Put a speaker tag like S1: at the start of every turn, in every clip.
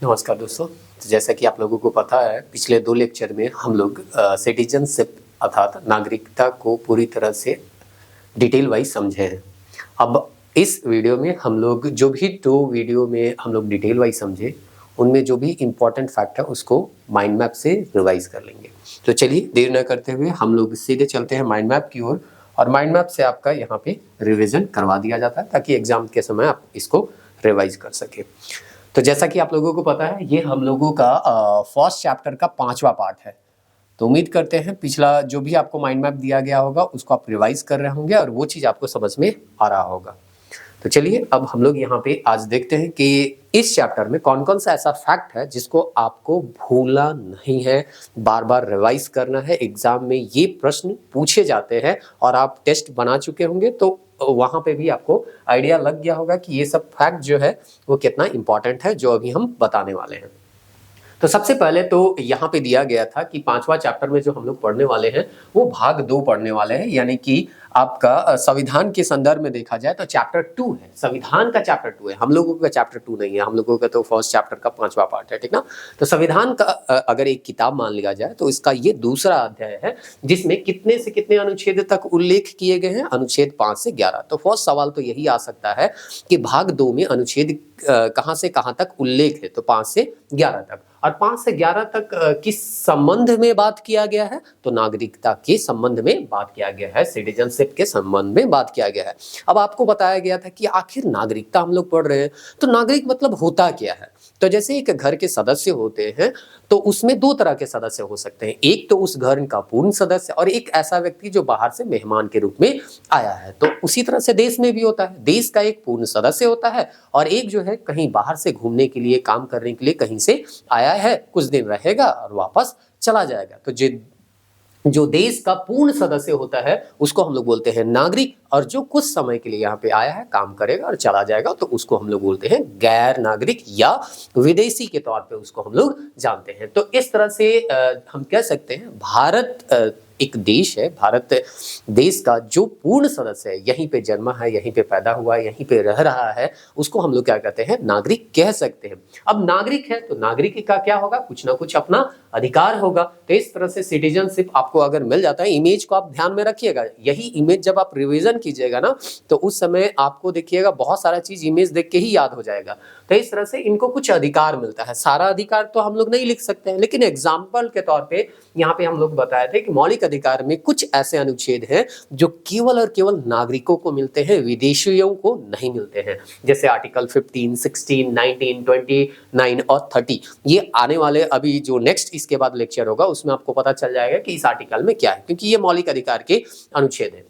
S1: नमस्कार दोस्तों। तो जैसा कि आप लोगों को पता है, पिछले 2 लेक्चर में हम लोग सिटीजनशिप अर्थात नागरिकता को पूरी तरह से डिटेल वाइज समझे हैं। अब इस वीडियो में हम लोग जो भी 2 वीडियो में हम लोग डिटेल वाइज समझे, उनमें जो भी इम्पोर्टेंट फैक्ट है उसको माइंड मैप से रिवाइज कर लेंगे। तो चलिए देर न करते हुए हम लोग सीधे चलते हैं माइंड मैप की ओर, और माइंड मैप से आपका यहाँ पे रिविजन करवा दिया जाता है ताकि एग्जाम के समय आप इसको रिवाइज कर सके। तो जैसा कि आप लोगों को पता है, ये हम लोगों का फर्स्ट चैप्टर का 5वां पार्ट है। तो उम्मीद करते हैं पिछला जो भी आपको माइंड मैप दिया गया होगा उसको आप रिवाइज कर रहे होंगे और वो चीज़ आपको समझ में आ रहा होगा। तो चलिए अब हम लोग यहाँ पे आज देखते हैं कि इस चैप्टर में कौन कौन सा ऐसा फैक्ट है जिसको आपको भूलना नहीं है, बार बार रिवाइज करना है। एग्जाम में ये प्रश्न पूछे जाते हैं और आप टेस्ट बना चुके होंगे तो वहां पे भी आपको आइडिया लग गया होगा कि ये सब फैक्ट जो है वो कितना इंपॉर्टेंट है जो अभी हम बताने वाले हैं। तो सबसे पहले तो यहाँ पे दिया गया था कि 5वां चैप्टर में जो हम लोग पढ़ने वाले हैं वो भाग 2 पढ़ने वाले हैं, यानी कि आपका संविधान के संदर्भ में देखा जाए तो चैप्टर 2 है। संविधान का चैप्टर 2 है, हम लोगों का चैप्टर 2 नहीं है। हम लोगों का तो फर्स्ट चैप्टर का 5वां पार्ट है, ठीक ना। तो संविधान का अगर एक किताब मान लिया जाए तो इसका ये दूसरा अध्याय है जिसमें कितने से कितने अनुच्छेद तक उल्लेख किए गए हैं, अनुच्छेद 5 से 11। तो फर्स्ट सवाल तो यही आ सकता है कि भाग 2 में अनुच्छेद कहां से कहां तक उल्लेख है, तो 5 से 11 तक। और 5 से 11 तक किस संबंध में बात किया गया है, तो नागरिकता के संबंध में बात किया गया है, सिटीजनशिप के संबंध में बात किया गया है। अब आपको बताया गया था कि आखिर नागरिकता हम लोग पढ़ रहे हैं तो नागरिक मतलब होता क्या है। तो जैसे एक घर के सदस्य होते हैं तो उसमें 2 तरह के सदस्य हो सकते हैं, एक तो उस घर का पूर्ण सदस्य और एक ऐसा व्यक्ति जो बाहर से मेहमान के रूप में आया है। तो उसी तरह से देश में भी होता है, देश का एक पूर्ण सदस्य होता है और एक जो है कहीं बाहर से घूमने के लिए, काम करने के लिए कहीं से आया है, कुछ दिन रहेगा और वापस चला जाएगा। तो जो देश का पूर्ण सदस्य होता है उसको हम लोग बोलते हैं नागरिक, और जो कुछ समय के लिए यहाँ पे आया है, काम करेगा और चला जाएगा तो उसको हम लोग बोलते हैं गैर नागरिक या विदेशी के तौर पे उसको हम लोग जानते हैं। तो इस तरह से हम कह सकते हैं भारत एक देश है, भारत देश का जो पूर्ण सदस्य है, यहीं पे जन्मा है, यहीं पे पैदा हुआ है, यहीं पे रह रहा है, उसको हम लोग क्या कहते हैं, नागरिक कह सकते हैं। अब नागरिक है तो नागरिक का क्या होगा, कुछ ना कुछ अपना अधिकार होगा। तो इस तरह से सिटीजनशिप आपको अगर मिल जाता है, इमेज को आप ध्यान में रखिएगा, यही इमेज जब आप रिवीजन कीजिएगा ना तो उस समय आपको देखिएगा बहुत सारा चीज इमेज देख के ही याद हो जाएगा। तो इस तरह से इनको कुछ अधिकार मिलता है। सारा अधिकार तो हम लोग नहीं लिख सकते हैं, लेकिन एग्जाम्पल के तौर पे यहाँ पे हम लोग बताए थे कि मौलिक अधिकार में कुछ ऐसे अनुच्छेद हैं जो केवल और केवल नागरिकों को मिलते हैं, विदेशियों को नहीं मिलते हैं। जैसे आर्टिकल 15, 16, 19, 29 और 30। ये आने वाले अभी जो नेक्स्ट इसके बाद लेक्चर होगा उसमें आपको पता चल जाएगा कि इस आर्टिकल में क्या है, क्योंकि ये मौलिक अधिकार के अनुच्छेद है।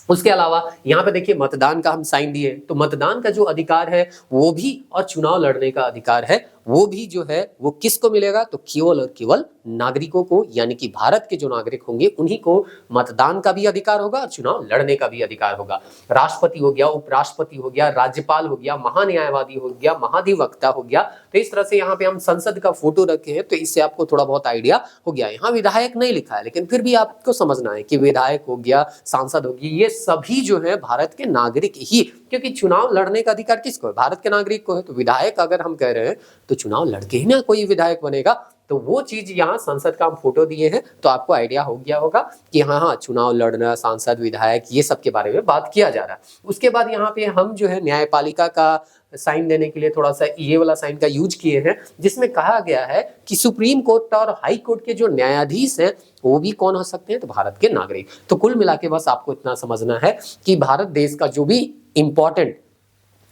S1: उसके अलावा यहाँ पे देखिए मतदान का हम साइन दिए, तो मतदान का जो अधिकार है वो भी, और चुनाव लड़ने का अधिकार है वो भी जो है वो किसको मिलेगा, तो केवल और केवल नागरिकों को, यानी कि भारत के जो नागरिक होंगे उन्हीं को मतदान का भी अधिकार होगा और चुनाव लड़ने का भी अधिकार होगा। राष्ट्रपति हो गया, उपराष्ट्रपति हो गया, राज्यपाल हो गया, महान्यायवादी हो गया, महाधिवक्ता हो गया। तो इस तरह से यहाँ पे हम संसद का फोटो रखे हैं तो इससे आपको थोड़ा बहुत आइडिया हो गया। यहाँ विधायक नहीं लिखा है लेकिन फिर भी आपको समझना है कि विधायक हो गया, सांसद होगी, ये सभी जो है भारत के नागरिक ही, क्योंकि चुनाव लड़ने का अधिकार किसको है, भारत के नागरिक को है। तो विधायक अगर हम कह रहे हैं तो चुनाव लड़के ही ना कोई विधायक बनेगा। तो वो चीज यहाँ संसद का हम फोटो दिए हैं तो आपको आइडिया हो गया होगा कि हाँ चुनाव लड़ना, सांसद, विधायक, ये सब के बारे में बात किया जा रहा है। उसके बाद यहाँ पे हम जो है न्यायपालिका का साइन देने के लिए थोड़ा सा ये वाला साइन का यूज किए हैं, जिसमें कहा गया है कि सुप्रीम कोर्ट और हाई कोर्ट के जो न्यायाधीश हैं वो भी कौन हो सकते हैं, तो भारत के नागरिक। तो कुल मिला के बस आपको इतना समझना है कि भारत देश का जो भी इंपॉर्टेंट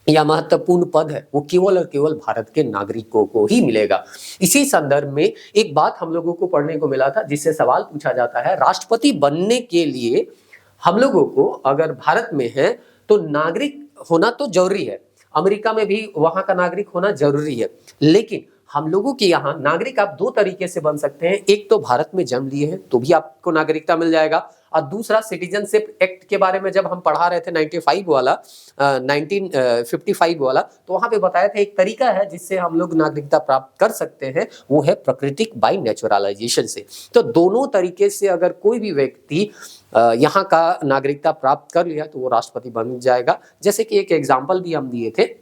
S1: या महत्वपूर्ण पद है वो केवल और केवल भारत के नागरिकों को ही मिलेगा। इसी संदर्भ में एक बात हम लोगों को पढ़ने को मिला था जिससे सवाल पूछा जाता है, राष्ट्रपति बनने के लिए हम लोगों को अगर भारत में है तो नागरिक होना तो जरूरी है, अमेरिका में भी वहां का नागरिक होना जरूरी है, लेकिन हम लोगों के यहाँ नागरिक आप 2 तरीके से बन सकते हैं। एक तो भारत में जन्म लिए हैं तो भी आपको नागरिकता मिल जाएगा, और दूसरा सिटीजनशिप एक्ट के बारे में जब हम पढ़ा रहे थे 1955 वाला, तो वहां पे बताया था एक तरीका है जिससे हम लोग नागरिकता प्राप्त कर सकते हैं, वो है प्राकृतिक बाय नेचुरलाइजेशन से। तो दोनों तरीके से अगर कोई भी व्यक्ति यहाँ का नागरिकता प्राप्त कर लिया तो वो राष्ट्रपति बन जाएगा। जैसे कि एक एग्जाम्पल भी हम दिए थे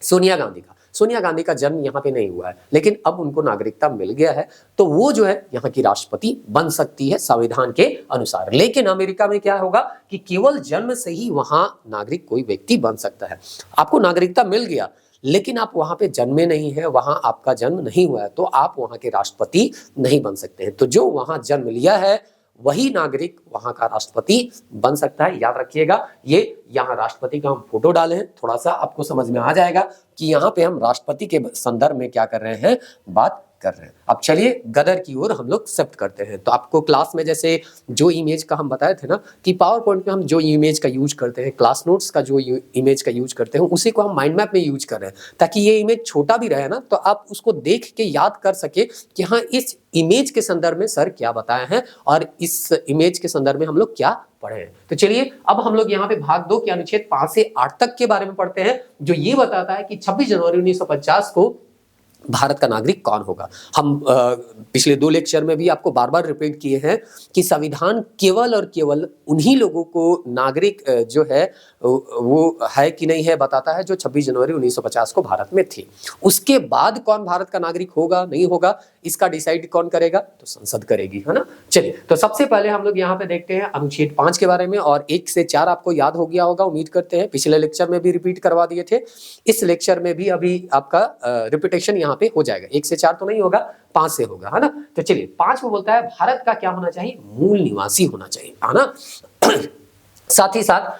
S1: सोनिया गांधी का। सोनिया गांधी का जन्म यहाँ पे नहीं हुआ है, लेकिन अब उनको नागरिकता मिल गया है, तो वो जो है यहाँ की राष्ट्रपति बन सकती है संविधान के अनुसार। लेकिन अमेरिका में क्या होगा कि केवल जन्म से ही वहां नागरिक कोई व्यक्ति बन सकता है। आपको नागरिकता मिल गया, लेकिन आप वहां पे जन्मे नहीं है, वहां आपका जन्म नहीं हुआ है, तो आप वहां के राष्ट्रपति नहीं बन सकते हैं। तो जो वहां जन्म लिया है वही नागरिक वहां का राष्ट्रपति बन सकता है। याद रखिएगा, ये यहाँ राष्ट्रपति का हम फोटो डाले हैं, थोड़ा सा आपको समझ में आ जाएगा कि यहाँ पे हम राष्ट्रपति के संदर्भ में क्या कर रहे हैं, बात कर रहे हैं। अब चलिए गदर की ओर हम लोग शिफ्ट करते हैं। तो आपको क्लास में जैसे जो इमेज का हम बताए थे ना कि पावर पॉइंट में हम जो इमेज का यूज करते हैं, क्लास नोट्स का जो इमेज का यूज करते हैं, उसी को हम माइंड मैप में यूज कर रहे हैं, ताकि ये इमेज छोटा भी रहे ना, तो आप उसको देख के याद कर सके कि हाँ इस इमेज के संदर्भ में सर क्या बताए हैं और इस इमेज के संदर्भ में हम लोग क्या पढ़े हैं। तो चलिए अब हम लोग यहाँ पे भाग 2 के अनुच्छेद 5 से 8 तक के बारे में पढ़ते हैं, जो ये बताता है कि 26 जनवरी 1950 को भारत का नागरिक कौन होगा। हम पिछले 2 लेक्चर में भी आपको बार बार रिपीट किए हैं कि संविधान केवल और केवल उन्हीं लोगों को नागरिक जो है वो है कि नहीं है बताता है जो 26 जनवरी 1950 को भारत में थे। उसके बाद कौन भारत का नागरिक होगा नहीं होगा इसका डिसाइड कौन करेगा, तो संसद करेगी, है ना। चलिए तो सबसे पहले हम लोग यहाँ पे देखते हैं अनुच्छेद 5 के बारे में, और 1 से 4 आपको याद हो गया होगा, उम्मीद करते हैं। पिछले लेक्चर में भी रिपीट करवा दिए थे, इस लेक्चर में भी अभी आपका रिपीटेशन यहाँ पे हो जाएगा। 1 से 4 तो नहीं होगा, 5 से होगा, है ना। तो चलिए 5 में बोलता है भारत का क्या होना चाहिए, मूल निवासी होना चाहिए, है ना। साथ ही साथ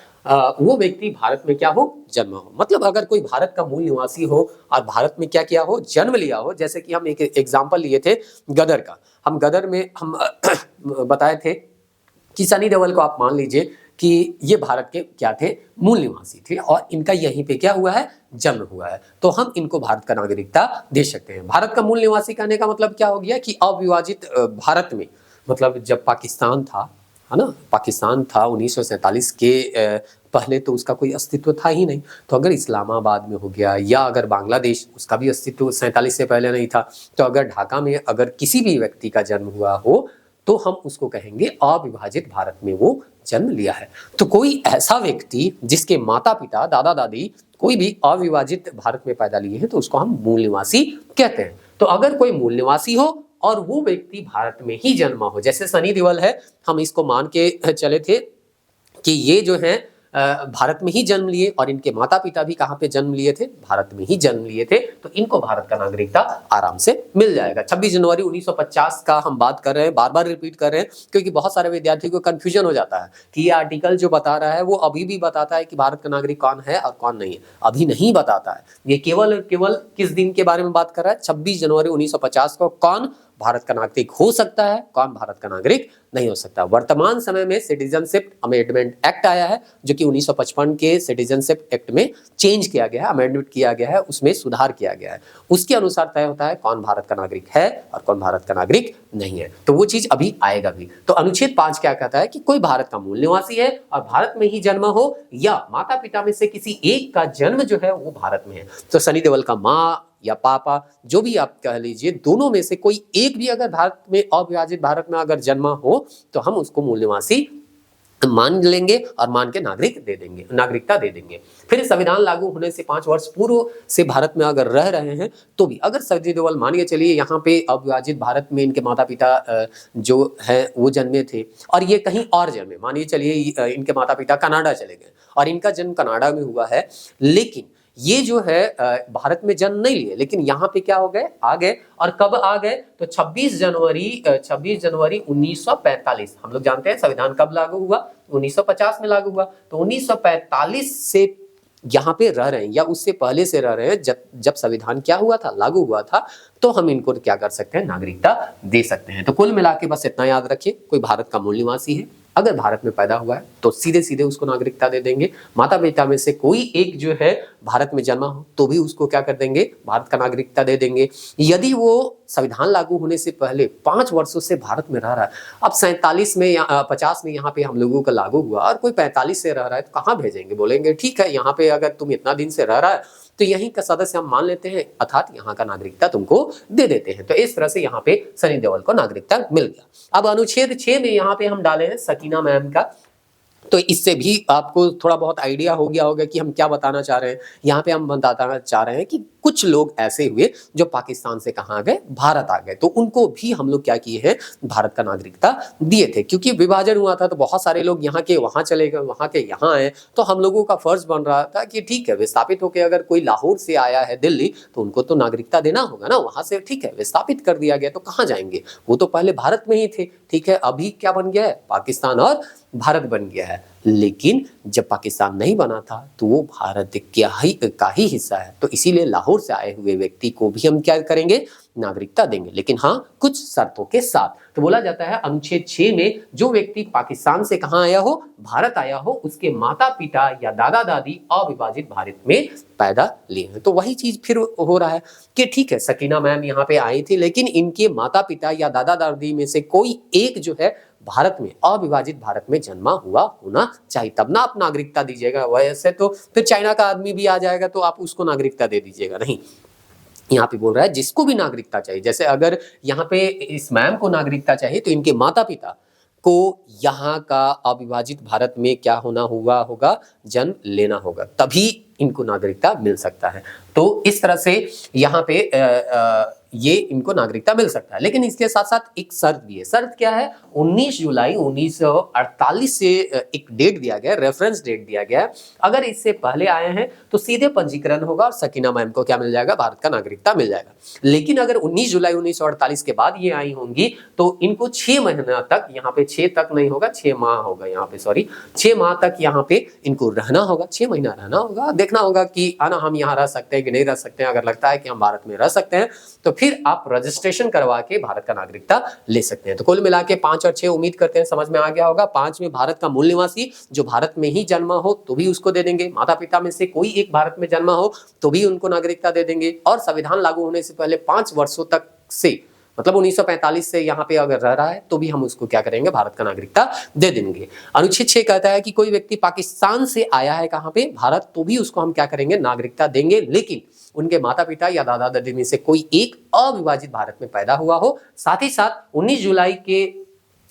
S1: वो व्यक्ति भारत में क्या हो, जन्म हो। मतलब अगर कोई भारत का मूल निवासी हो और भारत में क्या किया हो, जन्म लिया हो। जैसे कि हम एक एग्जांपल लिए थे गदर का, हम गदर में हम बताए थे कि सनी देओल को आप मान लीजिए कि ये भारत के क्या थे, मूल निवासी थे, और इनका यहीं पे क्या हुआ है, जन्म हुआ है, तो हम इनको भारत का नागरिकता दे सकते हैं। भारत का मूल निवासी कहने का मतलब क्या हो गया कि अविभाजित भारत में, मतलब जब पाकिस्तान था, है ना, पाकिस्तान था 1947 के पहले तो उसका कोई अस्तित्व था ही नहीं। तो अगर इस्लामाबाद में हो गया, या अगर बांग्लादेश, उसका भी अस्तित्व 47 से पहले नहीं था। तो अगर ढाका में अगर किसी भी व्यक्ति का जन्म हुआ हो तो हम उसको कहेंगे अविभाजित भारत में वो जन्म लिया है। तो कोई ऐसा व्यक्ति जिसके माता पिता दादा दादी कोई भी अविभाजित भारत में पैदा लिए हैं तो उसको हम मूल निवासी कहते हैं। तो अगर कोई मूल निवासी हो और वो व्यक्ति भारत में ही जन्मा हो, जैसे सनी देओल है, हम इसको मान के चले थे कि ये जो है भारत में ही जन्म लिए और इनके माता पिता भी कहाँ पे जन्म लिए थे, भारत में ही जन्म लिए थे, तो इनको भारत का नागरिकता आराम से मिल जाएगा। 26 जनवरी 1950 का हम बात कर रहे हैं, बार बार रिपीट कर रहे हैं, क्योंकि बहुत सारे विद्यार्थियों को कंफ्यूजन हो जाता है कि ये आर्टिकल जो बता रहा है वो अभी भी बताता है कि भारत का नागरिक कौन है और कौन नहीं है। अभी नहीं बताता है, ये केवल किस दिन के बारे में बात कर रहा है, 26 जनवरी 1950 को कौन भारत का नागरिक हो सकता है, कौन भारत का नागरिक नहीं हो सकता। वर्तमान समय में सिटीजनशिप अमेंडमेंट एक्ट आया है, जो कि 1955 के सिटीजनशिप एक्ट में चेंज किया गया है, अमेंडमेंट किया गया है, उसमें सुधार किया गया है। उसके अनुसार तय होता है कौन भारत का नागरिक है और कौन भारत का नागरिक नहीं है। तो वो चीज अभी आएगा भी। तो अनुच्छेद 5 क्या कहता है कि कोई भारत का मूल निवासी है और भारत में ही जन्म हो, या माता पिता में से किसी एक का जन्म जो है वो भारत में है। तो सनी देओल का माँ या पापा, जो भी आप कह लीजिए, दोनों में से कोई एक भी अगर भारत में अविभाजित भारत में अगर जन्मा हो तो हम उसको मूल निवासी मान लेंगे और मान के नागरिकता दे देंगे। फिर संविधान लागू होने से 5 वर्ष पूर्व से भारत में अगर रह रहे हैं तो भी, अगर सनी देओल मानिए चलिए यहाँ पे अविभाजित भारत में इनके माता पिता जो है वो जन्मे थे और ये कहीं और जन्मे, मानिए चलिए इनके माता पिता कनाडा चले गए और इनका जन्म कनाडा में हुआ है, लेकिन ये जो है भारत में जन्म नहीं लिए, लेकिन यहाँ पे क्या हो गए, आ गए। और कब आ गए, तो 26 जनवरी 1945। हम लोग जानते हैं संविधान कब लागू हुआ, 1950 में लागू हुआ। तो 1945 से यहाँ पे रह रहे हैं या उससे पहले से रह रहे हैं, जब संविधान क्या हुआ था, लागू हुआ था, तो हम इनको क्या कर सकते हैं, नागरिकता दे सकते हैं। तो कुल मिला के बस इतना याद रखिए, कोई भारत का मूल निवासी है, अगर भारत में पैदा हुआ है तो सीधे सीधे उसको नागरिकता दे देंगे। माता पिता में से कोई एक जो है भारत में जन्मा हो तो भी उसको क्या कर देंगे, भारत का नागरिकता दे देंगे। यदि वो संविधान लागू होने से पहले 5 वर्षों से भारत में रह रहा है, अब 47 में या 50 में यहाँ पे हम लोगों का लागू हुआ और कोई 45 से रह रहा है, तो कहाँ भेजेंगे, बोलेंगे ठीक है यहाँ पे अगर तुम इतना दिन से रह रहा है तो यहीं का सदस्य हम मान लेते हैं, अर्थात यहाँ का नागरिकता तुमको दे देते हैं। तो इस तरह से यहाँ पे सनी देओल को नागरिकता मिल गया। अब अनुच्छेद 6 में यहाँ पे हम डाले हैं सकीना मैम का तो इससे भी आपको थोड़ा बहुत आइडिया हो गया होगा कि हम क्या बताना चाह रहे हैं। यहाँ पे हम बताना चाह रहे हैं कि कुछ लोग ऐसे हुए जो पाकिस्तान से कहाँ आ गए, भारत आ गए, तो उनको भी हम लोग क्या किए हैं, भारत का नागरिकता दिए थे। क्योंकि विभाजन हुआ था तो बहुत सारे लोग यहाँ के वहाँ चले गए, वहाँ के यहाँ आए, तो हम लोगों का फर्ज बन रहा था कि ठीक है, विस्थापित होकर अगर कोई लाहौर से आया है दिल्ली तो उनको तो नागरिकता देना होगा ना। वहां से ठीक है विस्थापित कर दिया गया तो कहाँ जाएंगे, वो तो पहले भारत में ही थे। ठीक है, अभी क्या बन गया है, पाकिस्तान और भारत बन गया है। लेकिन जब पाकिस्तान नहीं बना था तो वो भारत का ही हिस्सा है, तो इसीलिए लाहौर से आए हुए व्यक्ति को भी हम क्या करेंगे, नागरिकता देंगे, लेकिन हाँ कुछ शर्तों के साथ। तो बोला जाता है अनुच्छेद 6 में जो व्यक्ति पाकिस्तान से कहाँ आया हो, भारत आया हो, उसके माता पिता या दादा दादी अविभाजित भारत में पैदा लिए हैं। तो वही चीज फिर हो रहा है कि ठीक है, सकीना मैम यहाँ पे आई थी, लेकिन इनके माता पिता या दादा दादी में से कोई एक जो है भारत में, अविभाजित भारत में जन्मा हुआ होना चाहिए, तब ना आप नागरिकता दीजिएगा। वैसे तो फिर चाइना का आदमी भी आ जाएगा तो आप उसको नागरिकता दे दीजिएगा, नहीं। यहाँ पे बोल रहा है जिसको भी नागरिकता चाहिए, जैसे अगर यहाँ पे इस मैम को नागरिकता चाहिए तो इनके माता पिता को यहाँ का अविभाजित भारत में क्या होना हुआ होगा, जन्म लेना होगा, तभी इनको नागरिकता मिल सकता है। तो इस तरह से यहाँ पे ये इनको नागरिकता मिल सकता है। लेकिन इसके साथ साथ एक शर्त भी है। शर्त क्या है, 19 जुलाई 1948 से एक डेट दिया गया, रेफरेंस डेट दिया गया है। अगर इससे पहले आए हैं तो सीधे पंजीकरण होगा और सकीना मैम को क्या मिल जाएगा, भारत का नागरिकता मिल जाएगा। लेकिन अगर 19 जुलाई 1948 के बाद ये आई होंगी तो इनको 6 महीना तक, यहाँ पे 6 तक नहीं होगा, 6 माह होगा यहाँ पे, सॉरी 6 माह तक यहाँ पे इनको रहना होगा, 6 महीना रहना होगा। देखना होगा कि आना हम यहाँ रह सकते हैं कि नहीं रह सकते हैं। अगर लगता है कि हम भारत में रह सकते हैं तो फिर आप रजिस्ट्रेशन करवा के भारत का नागरिकता ले सकते हैं। तो कुल मिला के 5 और 6 उम्मीद करते हैं समझ में आ गया होगा। 5 में भारत का मूल निवासी जो भारत में ही जन्मा हो तो भी उसको दे देंगे, माता पिता में से कोई एक भारत में जन्मा हो तो भी उनको नागरिकता दे देंगे, और संविधान लागू होने से पहले 5 वर्षों तक से, मतलब 1945 से यहाँ पे अगर रह रहा है तो भी हम उसको क्या करेंगे, भारत का नागरिकता दे देंगे। अनुच्छेद 6 कहता है कि कोई व्यक्ति पाकिस्तान से आया है कहाँ पे, भारत, तो भी उसको हम क्या करेंगे, नागरिकता देंगे, लेकिन उनके माता पिता या दादा दादी में से कोई एक अविभाजित भारत में पैदा हुआ हो। साथ ही साथ 19 जुलाई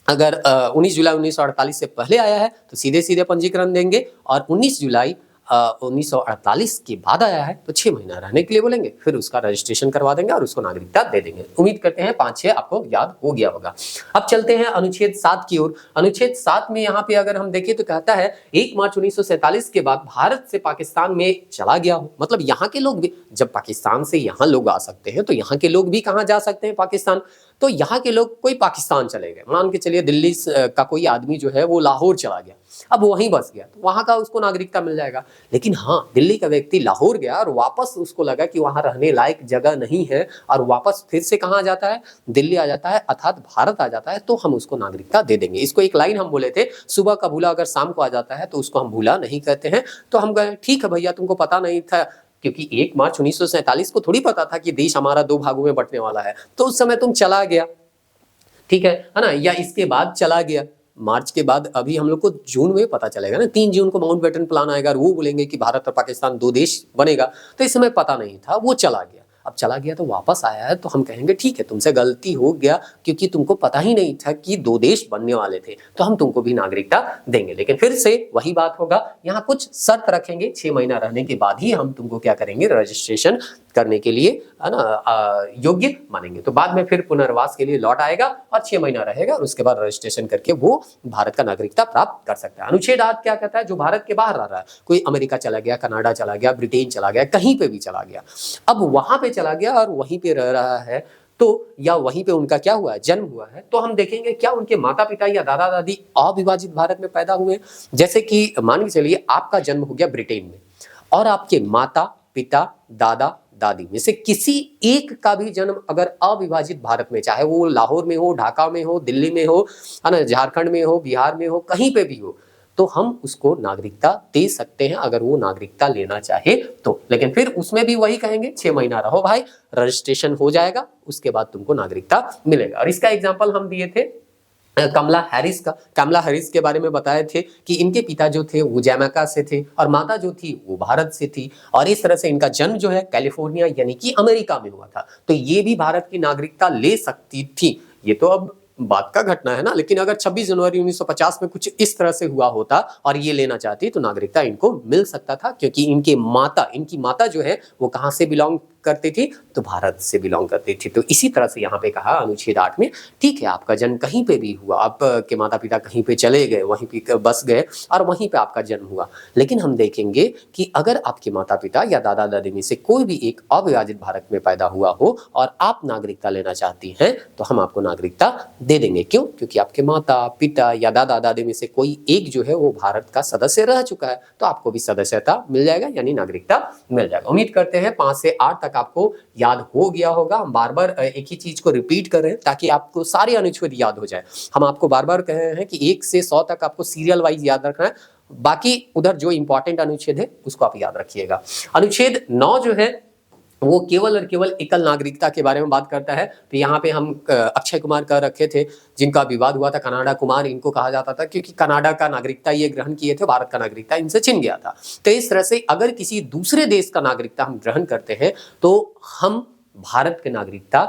S1: 1948 से पहले आया है तो सीधे सीधे पंजीकरण देंगे, और 19 जुलाई 1948 के बाद आया है तो 6 महीना रहने के लिए बोलेंगे, फिर उसका रजिस्ट्रेशन करवा देंगे और उसको नागरिकता दे देंगे। उम्मीद करते हैं 5-6 आपको याद हो गया होगा। अब चलते हैं अनुच्छेद 7 की ओर। अनुच्छेद 7 में यहाँ पे अगर हम देखें तो कहता है 1 मार्च 1947 के बाद भारत से पाकिस्तान में चला गया हो, मतलब यहाँ के लोग भी, जब पाकिस्तान से यहाँ लोग आ सकते हैं तो यहाँ के लोग भी कहाँ जा सकते हैं, पाकिस्तान। तो यहाँ के लोग कोई पाकिस्तान चले गए, मान के चलिए दिल्ली का कोई आदमी जो है वो लाहौर चला गया, अब वहीं बस गया तो वहां का उसको नागरिकता मिल जाएगा। लेकिन हाँ, दिल्ली का व्यक्ति लाहौर गया और वापस उसको लगा कि वहां रहने लायक जगह नहीं है और वापस फिर से कहाँ आ जाता है, दिल्ली आ जाता है, अर्थात भारत आ जाता है, तो हम उसको नागरिकता दे देंगे। इसको एक लाइन हम बोले थे, सुबह का भूला अगर शाम को आ जाता है तो उसको हम भूला नहीं कहते हैं। तो हम कहे ठीक है भैया, तुमको पता नहीं था, क्योंकि 1 मार्च 1947 को थोड़ी पता था कि देश हमारा 2 भागों में बंटने वाला है, तो उस समय तुम चला गया, ठीक है ना, या इसके बाद चला गया। मार्च के बाद अभी हम लोग को जून में पता चलेगा ना, 3 जून को माउंटबेटन प्लान आएगा और वो बोलेंगे कि भारत और पाकिस्तान 2 देश बनेगा, तो इस समय पता नहीं था, वो चला गया। अब चला गया तो वापस आया है तो हम कहेंगे ठीक है, तुमसे गलती हो गया क्योंकि तुमको पता ही नहीं था कि 2 देश बनने वाले थे, तो हम तुमको भी नागरिकता देंगे। लेकिन फिर से वही बात होगा, यहाँ कुछ शर्त रखेंगे, 6 महीना रहने के बाद ही हम तुमको क्या करेंगे, रजिस्ट्रेशन करने के लिए, है ना, योग्य मानेंगे। तो बाद में फिर पुनर्वास के लिए लौट आएगा और 6 महीना रहेगा और उसके बाद रजिस्ट्रेशन करके वो भारत का नागरिकता प्राप्त कर सकता है। अनुच्छेद 8 क्या कहता है, जो भारत के बाहर रह रहा है, कोई अमेरिका चला गया, कनाडा चला गया, ब्रिटेन चला गया, कहीं पे भी चला गया, अब वहां पे चला गया और वहीं पे रह रहा है, तो या वहीं पे उनका क्या हुआ है, जन्म हुआ है, तो हम देखेंगे क्या उनके माता पिता या दादा दादी अविभाजित भारत में पैदा हुए। जैसे कि मान के चलिए आपका जन्म हो गया ब्रिटेन में और आपके माता पिता दादा दादी में से किसी एक का भी जन्म अगर अविभाजित भारत में, चाहे वो लाहौर में हो, ढाका में हो, दिल्ली में हो, है ना, झारखंड में हो, बिहार में हो, कहीं पे भी हो, तो हम उसको नागरिकता दे सकते हैं अगर वो नागरिकता लेना चाहे तो। लेकिन फिर उसमें भी वही कहेंगे 6 महीना रहो भाई, रजिस्ट्रेशन हो जाएगा, उसके बाद तुमको नागरिकता मिलेगा। और इसका एग्जाम्पल हम दिए थे कमला हैरिस का। कमला हैरिस के बारे में बताए थे कि इनके पिता जो थे वो जैमाइका से थे और माता जो थी वो भारत से थी, और इस तरह से इनका जन्म जो है कैलिफोर्निया यानी कि अमेरिका में हुआ था, तो ये भी भारत की नागरिकता ले सकती थी। ये तो अब बाद का घटना है ना, लेकिन अगर 26 जनवरी 1950 में कुछ इस तरह से हुआ होता और ये लेना चाहती तो नागरिकता इनको मिल सकता था, क्योंकि इनकी माता जो है वो कहां से बिलोंग करती थी, तो भारत से बिलोंग करती थी। तो इसी तरह से यहाँ पे कहा अनुच्छेद 8 में, ठीक है आपका जन्म कहीं पे भी हुआ, आपके माता पिता कहीं पे चले गए, वहीं पे बस गए और वहीं पे आपका जन्म हुआ, लेकिन हम देखेंगे कि अगर आपके माता पिता या दादा दादी में से कोई भी एक अविभाजित भारत में पैदा हुआ हो और आप नागरिकता लेना चाहती हैं तो हम आपको नागरिकता दे देंगे। क्यों? क्योंकि आपके माता पिता या दादा दादी में से कोई एक जो है वो भारत का सदस्य रह चुका है, तो आपको भी सदस्यता मिल जाएगा, यानी नागरिकता मिल जाएगा। उम्मीद करते हैं 5 से 8 तक आपको याद हो गया होगा। हम बार बार एक ही चीज को रिपीट कर रहे हैं ताकि आपको सारे अनुच्छेद याद हो जाए। हम आपको बार बार कह रहे हैं कि 1 से 100 तक आपको सीरियल वाइज याद रखना है, बाकी उधर जो इंपॉर्टेंट अनुच्छेद है उसको आप याद रखिएगा। अनुच्छेद 9 जो है वो केवल और केवल एकल नागरिकता के बारे में बात करता है। तो यहाँ पे हम अक्षय कुमार का रखे थे, जिनका विवाद हुआ था, कनाडा कुमार इनको कहा जाता था, क्योंकि कनाडा का नागरिकता ये ग्रहण किए थे, भारत का नागरिकता इनसे छिन गया था। तो इस तरह से अगर किसी दूसरे देश का नागरिकता हम ग्रहण करते हैं तो हम भारत के नागरिकता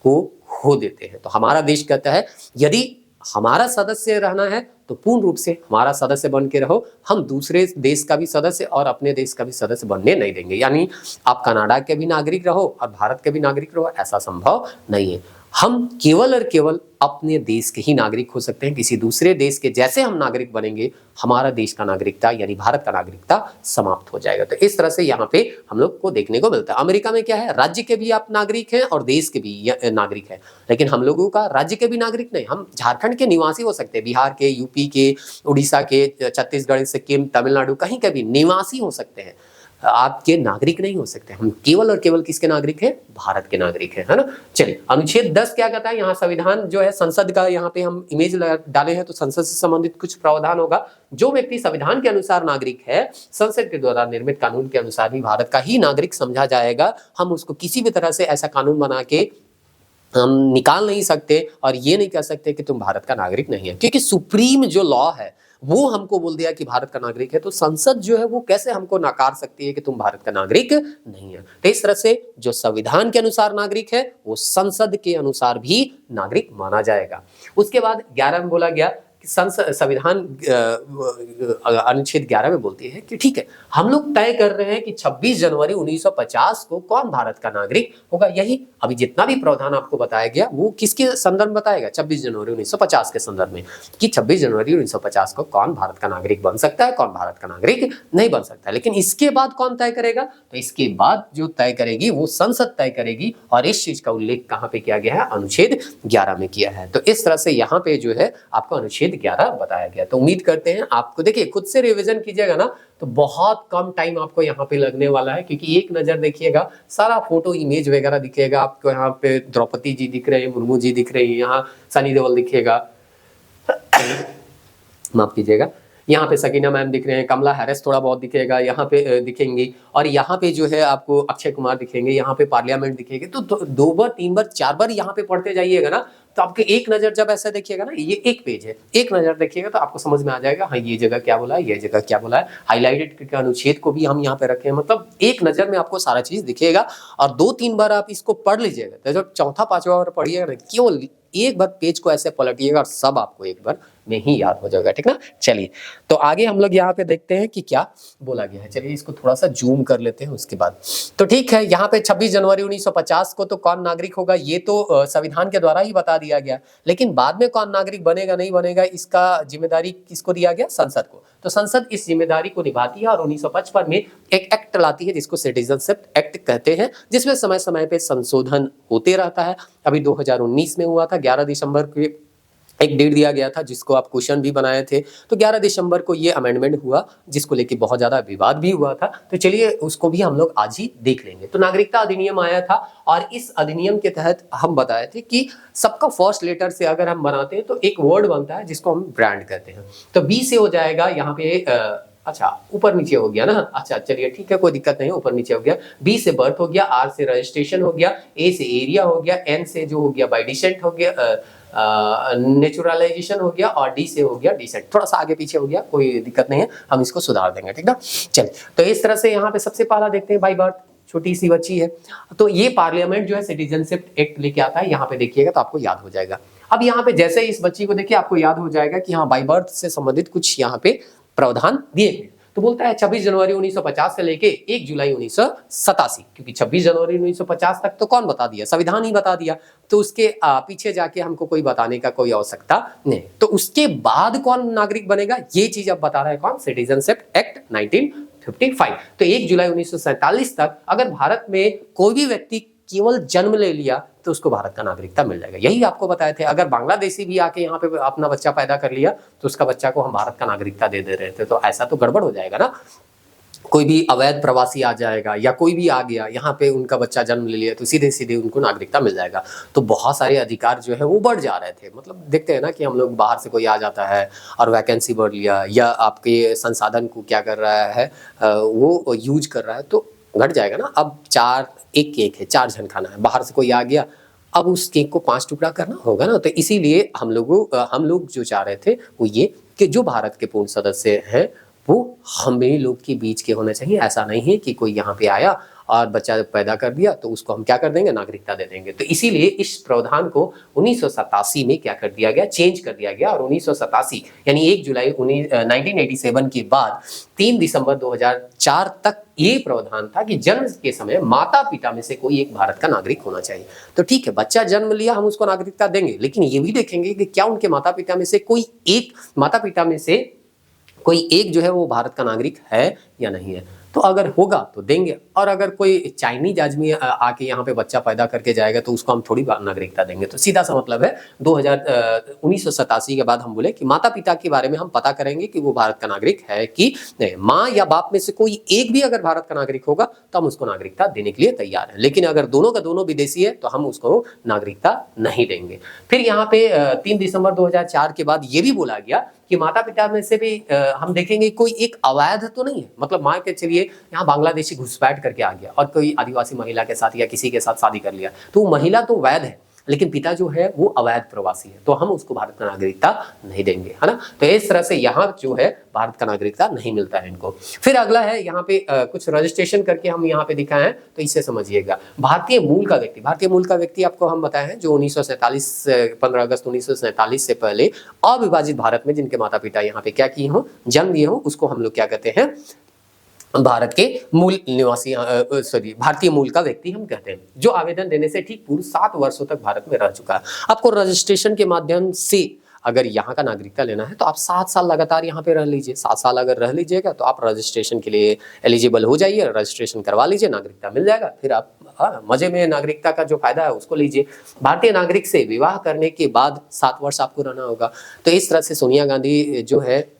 S1: को खो देते हैं। तो हमारा देश कहता है यदि हमारा सदस्य रहना है तो पूर्ण रूप से हमारा सदस्य बन के रहो, हम दूसरे देश का भी सदस्य और अपने देश का भी सदस्य बनने नहीं देंगे। यानी आप कनाडा के भी नागरिक रहो और भारत के भी नागरिक रहो, ऐसा संभव नहीं है। हम केवल और केवल अपने देश के ही नागरिक हो सकते हैं। किसी दूसरे देश के जैसे हम नागरिक बनेंगे, हमारा देश का नागरिकता यानी भारत का नागरिकता समाप्त हो जाएगा। तो इस तरह से यहाँ पे हम लोग को देखने को मिलता है। अमेरिका में क्या है, राज्य के भी आप नागरिक हैं और देश के भी नागरिक हैं, लेकिन हम लोगों का राज्य के भी नागरिक नहीं। हम झारखंड के निवासी हो सकते हैं, बिहार के, यूपी के, उड़ीसा के, छत्तीसगढ़, सिक्किम, तमिलनाडु, कहीं के भी निवासी हो सकते हैं, आपके नागरिक नहीं हो सकते। हम केवल और केवल किसके नागरिक हैं? भारत के नागरिक हैं, है ना। चलिए अनुच्छेद 10 क्या कहता है, यहाँ संविधान जो है संसद का, यहाँ पे हम इमेज डाले हैं तो संसद से संबंधित कुछ प्रावधान होगा। जो व्यक्ति संविधान के अनुसार नागरिक है, संसद के द्वारा निर्मित कानून के अनुसार भी भारत का ही नागरिक समझा जाएगा। हम उसको किसी भी तरह से ऐसा कानून बना के हम निकाल नहीं सकते और ये नहीं कह सकते कि तुम भारत का नागरिक नहीं है, क्योंकि सुप्रीम जो लॉ है वो हमको बोल दिया कि भारत का नागरिक है। तो संसद जो है वो कैसे हमको नकार सकती है कि तुम भारत का नागरिक नहीं है। तो इस तरह से जो संविधान के अनुसार नागरिक है वो संसद के अनुसार भी नागरिक माना जाएगा। उसके बाद 11 में बोला गया कि संविधान अनुच्छेद 11 में बोलती है कि ठीक है, हम लोग तय कर रहे हैं कि 26 जनवरी 1950 को कौन भारत का नागरिक होगा। यही अभी जितना भी प्रावधान आपको बताया गया वो किसके संदर्भ में बताएगा? 26 जनवरी 1950 के संदर्भ में, कि 26 जनवरी 1950 को कौन भारत का नागरिक बन सकता है, कौन भारत का नागरिक नहीं बन सकता। लेकिन इसके बाद कौन तय करेगा? तो इसके बाद जो तय करेगी वो संसद तय करेगी, और इस चीज का उल्लेख कहाँ पे किया गया है? अनुच्छेद 11 में किया है। तो इस तरह से यहाँ पे जो है आपको अनुच्छेद 11 बताया गया। तो उम्मीद करते हैं आपको, देखिए खुद से रिवीजन कीजिएगा ना तो बहुत कम टाइम आपको यहाँ पे लगने वाला है, क्योंकि एक नजर देखिएगा, सारा फोटो इमेज वगैरह दिखेगा आपको। यहाँ पे द्रौपदी जी दिख रहे हैं, मुर्मू जी दिख रही है, यहाँ सनी देओल दिखेगा, माफ कीजिएगा, यहाँ पे सकीना मैम दिख रहे हैं, कमला हैरिस थोड़ा बहुत दिखेगा, यहाँ पे दिखेंगी, और यहाँ पे जो है आपको अक्षय कुमार दिखेंगे, यहाँ पे पार्लियामेंट दिखेगी। तो 2 बार 3 बार 4 बार यहाँ पे पढ़ते जाइएगा ना, तो आपके एक नजर जब ऐसा देखिएगा ना, ये एक पेज है, एक नजर देखिएगा तो आपको समझ में आ जाएगा, हाँ ये जगह क्या बोला है, ये जगह क्या बोला है। हाईलाइटेड करके अनुच्छेद को भी हम यहाँ पे रखे हैं, मतलब एक नजर में आपको सारा चीज दिखेगा। और 2-3 बार आप इसको पढ़ लीजिएगा, तो जब चौथा 5वां बार पढ़िएगा ना, केवल एक बार पेज को ऐसे पलटिएगा और सब आपको एक बार में ही याद हो जाएगा, ठीक ना। चलिए तो आगे हम लोग यहाँ पे देखते हैं कि क्या बोला गया है। चलिए इसको थोड़ा सा जूम कर लेते हैं उसके बाद। तो ठीक है, यहाँ पे 26 जनवरी 1950 को तो कौन नागरिक होगा ये तो संविधान के द्वारा ही बता दिया गया, लेकिन बाद में कौन नागरिक बनेगा नहीं बनेगा इसका जिम्मेदारी किसको दिया गया? संसद को। तो संसद इस जिम्मेदारी को निभाती है और 1955 में एक एक्ट लाती है जिसको सिटीजनशिप एक्ट कहते हैं, जिसमें समय समय पे संशोधन होते रहता है। अभी 2019 में हुआ था, 11 दिसंबर को एक डेट दिया गया था जिसको आप क्वेश्चन भी बनाए थे। तो 11 दिसंबर को ये अमेंडमेंट हुआ जिसको लेके बहुत ज्यादा विवाद भी हुआ था। तो चलिए उसको भी हम लोग आज ही देख लेंगे। तो नागरिकता अधिनियम आया था और इस अधिनियम के तहत हम बताए थे कि सबका फर्स्ट लेटर से अगर हम बनाते हैं तो एक वर्ड बनता है जिसको हम ब्रांड कहते हैं। तो बी से हो जाएगा यहाँ पे अच्छा ऊपर नीचे हो गया ना, अच्छा चलिए ठीक है कोई दिक्कत नहीं, ऊपर नीचे हो गया। बी से बर्थ हो गया, आर से रजिस्ट्रेशन हो गया, ए से एरिया हो गया, एन से जो हो गया बाय डिसेंट हो गया, नेचुरलाइजेशन हो गया, और डी से हो गया डिसेंट। थोड़ा सा आगे पीछे हो गया, कोई दिक्कत नहीं है, हम इसको सुधार देंगे, ठीक ना। चलिए तो इस तरह से यहाँ पे सबसे पहला देखते हैं बाय बर्थ, छोटी सी बच्ची है। तो ये पार्लियामेंट जो है सिटीजनशिप एक्ट लेके आता है, यहाँ पे देखिएगा तो आपको याद हो जाएगा। अब यहाँ पे जैसे इस बच्ची को देखिए आपको याद हो जाएगा कि हाँ बाई बर्थ से संबंधित कुछ यहाँ पे प्रावधान दिए गए। तो बोलता है 26 जनवरी 1950 से लेके 1 जुलाई 1987, क्योंकि 26 जनवरी 1950 तक तो कौन बता दिया, संविधान ही बता दिया, तो उसके पीछे जाके हमको कोई बताने का कोई आवश्यकता नहीं। तो उसके बाद कौन नागरिक बनेगा ये चीज अब बता रहा है कौन, सिटीजनशिप एक्ट 1955। तो 1 जुलाई 1947 तक अगर भारत में कोई भी व्यक्ति केवल जन्म ले लिया तो उसको भारत का नागरिकता मिल जाएगा। यही आपको बताए थे, अगर बांग्लादेशी भी आके यहाँ पे अपना बच्चा पैदा कर लिया तो उसका बच्चा को हम भारत का नागरिकता दे रहे थे, तो ऐसा तो गड़बड़ हो जाएगा ना। कोई भी अवैध प्रवासी आ जाएगा या कोई भी आ गया यहाँ पे उनका बच्चा जन्म ले लिया तो सीधे सीधे उनको नागरिकता मिल जाएगा। तो बहुत सारे अधिकार जो है वो बढ़ जा रहे थे। मतलब देखते हैं ना कि हम लोग बाहर से कोई आ जाता है और वैकेंसी बढ़ लिया या आपके संसाधन को क्या कर रहा है वो यूज कर रहा है तो घट जाएगा ना। अब 4 एक केक है, 4 जन खाना है, बाहर से कोई आ गया अब उस केक को 5 टुकड़ा करना होगा ना। तो इसीलिए हम लोग जो चाह रहे थे वो ये कि जो भारत के पूर्ण सदस्य हैं वो हम ही लोग के बीच के होना चाहिए। ऐसा नहीं है कि कोई यहाँ पे आया और बच्चा पैदा कर दिया तो उसको हम क्या कर देंगे, नागरिकता दे देंगे। तो इसीलिए इस प्रावधान को 1987 में क्या कर दिया गया, चेंज कर दिया गया। और 1987 यानी 1 जुलाई 1987 के बाद 3 दिसंबर 2004 तक ये प्रावधान था कि जन्म के समय माता पिता में से कोई एक भारत का नागरिक होना चाहिए। तो ठीक है, बच्चा जन्म लिया हम उसको नागरिकता देंगे, लेकिन ये भी देखेंगे कि क्या उनके माता पिता में से कोई एक जो है वो भारत का नागरिक है या नहीं है। तो अगर होगा तो देंगे, और अगर कोई चाइनीज आदमी आके यहाँ पे बच्चा पैदा करके जाएगा तो उसको हम थोड़ी नागरिकता देंगे। तो सीधा सा मतलब है 1987 के बाद हम बोले कि माता पिता के बारे में हम पता करेंगे कि वो भारत का नागरिक है कि नहीं। माँ या बाप में से कोई एक भी अगर भारत का नागरिक होगा तो हम उसको नागरिकता देने के लिए तैयार है, लेकिन अगर दोनों का दोनों विदेशी है तो हम उसको नागरिकता नहीं देंगे। फिर यहाँ पे 3 दिसंबर 2004 के बाद ये भी बोला गया कि माता पिता में से भी हम देखेंगे कोई एक अवैध तो नहीं है। मतलब मान के चलिए यहाँ बांग्लादेशी घुसपैठ करके आ गया और कोई आदिवासी महिला के साथ या किसी के साथ शादी कर लिया, तो वो महिला तो वैध है लेकिन पिता जो है वो अवैध प्रवासी है, तो हम उसको भारत का नागरिकता नहीं देंगे, है ना। तो इस तरह से यहाँ जो है भारत का नागरिकता नहीं मिलता है इनको। फिर अगला है यहाँ पे कुछ रजिस्ट्रेशन करके हम यहाँ पे दिखाए हैं, तो इससे समझिएगा। भारतीय मूल का व्यक्ति आपको हम बताए हैं जो 1947 15 अगस्त 1947 से पहले अविभाजित भारत में जिनके माता पिता यहाँ पे क्या किए हों, जन्म लिए हों, उसको हम लोग क्या कहते हैं, भारत के मूल निवासी भारतीय मूल का व्यक्ति हम कहते हैं, जो आवेदन देने से ठीक पूर्व 7 वर्षों तक भारत में रह चुका है। आपको रजिस्ट्रेशन के माध्यम से अगर यहाँ का नागरिकता लेना है तो आप 7 साल लगातार यहाँ पे रह लीजिए। 7 साल अगर रह लीजिएगा तो आप रजिस्ट्रेशन के लिए एलिजिबल हो जाइए, रजिस्ट्रेशन करवा लीजिए, नागरिकता मिल जाएगा। फिर आप मजे में नागरिकता का जो फायदा है उसको लीजिए। भारतीय नागरिक से विवाह करने के बाद 7 वर्ष आपको रहना होगा। तो इस तरह से सोनिया गांधी जो है